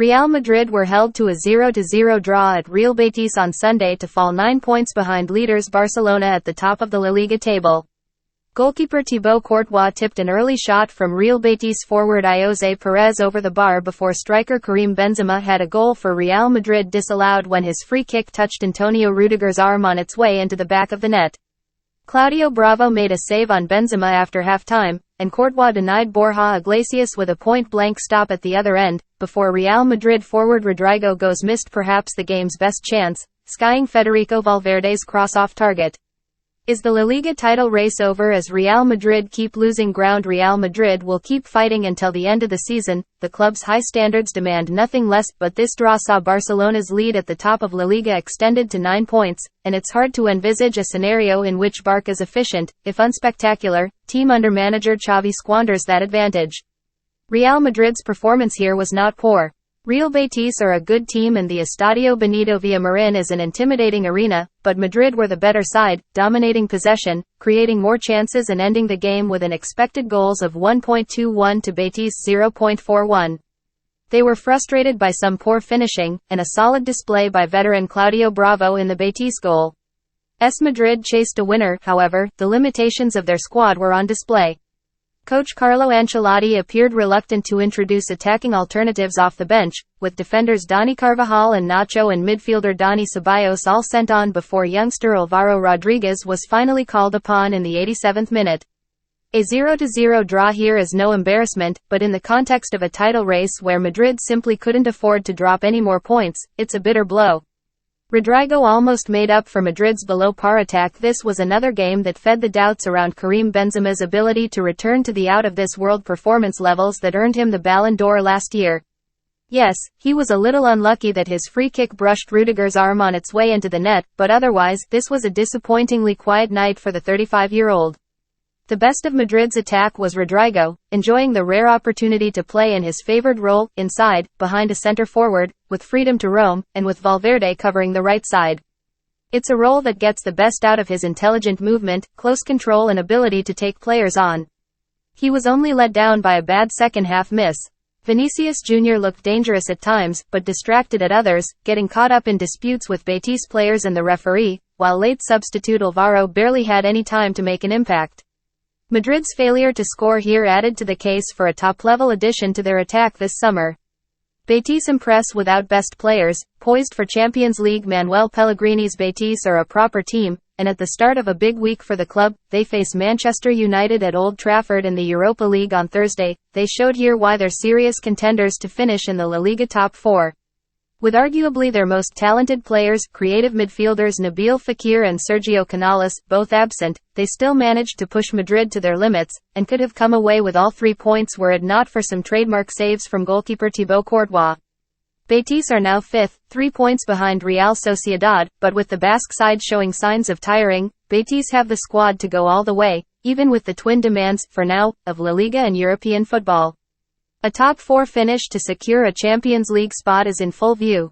Real Madrid were held to a 0-0 draw at Real Betis on Sunday to fall 9 points behind leaders Barcelona at the top of the LaLiga table. Goalkeeper Thibaut Courtois tipped an early shot from Real Betis forward Jose Perez over the bar before striker Karim Benzema had a goal for Real Madrid disallowed when his free kick touched Antonio Rudiger's arm on its way into the back of the net. Claudio Bravo made a save on Benzema after half-time, and Courtois denied Borja Iglesias with a point-blank stop at the other end, before Real Madrid forward Rodrygo missed perhaps the game's best chance, skying Federico Valverde's cross off target. Is the La Liga title race over as Real Madrid keep losing ground? Real Madrid will keep fighting until the end of the season. The club's high standards demand nothing less, but this draw saw Barcelona's lead at the top of La Liga extended to 9 points, and it's hard to envisage a scenario in which Barca's efficient, if unspectacular, team under manager Xavi squanders that advantage. Real Madrid's performance here was not poor. Real Betis are a good team and the Estadio Benito Villamarin is an intimidating arena, but Madrid were the better side, dominating possession, creating more chances and ending the game with an expected goals of 1.21 to Betis 0.41. They were frustrated by some poor finishing, and a solid display by veteran Claudio Bravo in the Betis goal. Madrid chased a winner, however, the limitations of their squad were on display. Coach Carlo Ancelotti appeared reluctant to introduce attacking alternatives off the bench, with defenders Dani Carvajal and Nacho and midfielder Dani Ceballos all sent on before youngster Alvaro Rodriguez was finally called upon in the 87th minute. A 0-0 draw here is no embarrassment, but in the context of a title race where Madrid simply couldn't afford to drop any more points, it's a bitter blow. Rodrygo almost made up for Madrid's below-par attack. This was another game that fed the doubts around Karim Benzema's ability to return to the out-of-this-world performance levels that earned him the Ballon d'Or last year. Yes, he was a little unlucky that his free kick brushed Rudiger's arm on its way into the net, but otherwise, this was a disappointingly quiet night for the 35-year-old. The best of Madrid's attack was Rodrygo, enjoying the rare opportunity to play in his favored role, inside, behind a center forward, with freedom to roam, and with Valverde covering the right side. It's a role that gets the best out of his intelligent movement, close control and ability to take players on. He was only let down by a bad second-half miss. Vinicius Jr. looked dangerous at times, but distracted at others, getting caught up in disputes with Betis players and the referee, while late substitute Alvaro barely had any time to make an impact. Madrid's failure to score here added to the case for a top-level addition to their attack this summer. Betis impress without best players, poised for Champions League. Manuel Pellegrini's Betis are a proper team, and at the start of a big week for the club, they face Manchester United at Old Trafford in the Europa League on Thursday. They showed here why they're serious contenders to finish in the La Liga top 4. With arguably their most talented players, creative midfielders Nabil Fekir and Sergio Canales, both absent, they still managed to push Madrid to their limits, and could have come away with all 3 points were it not for some trademark saves from goalkeeper Thibaut Courtois. Betis are now 5th, 3 points behind Real Sociedad, but with the Basque side showing signs of tiring, Betis have the squad to go all the way, even with the twin demands, for now, of La Liga and European football. A top 4 finish to secure a Champions League spot is in full view.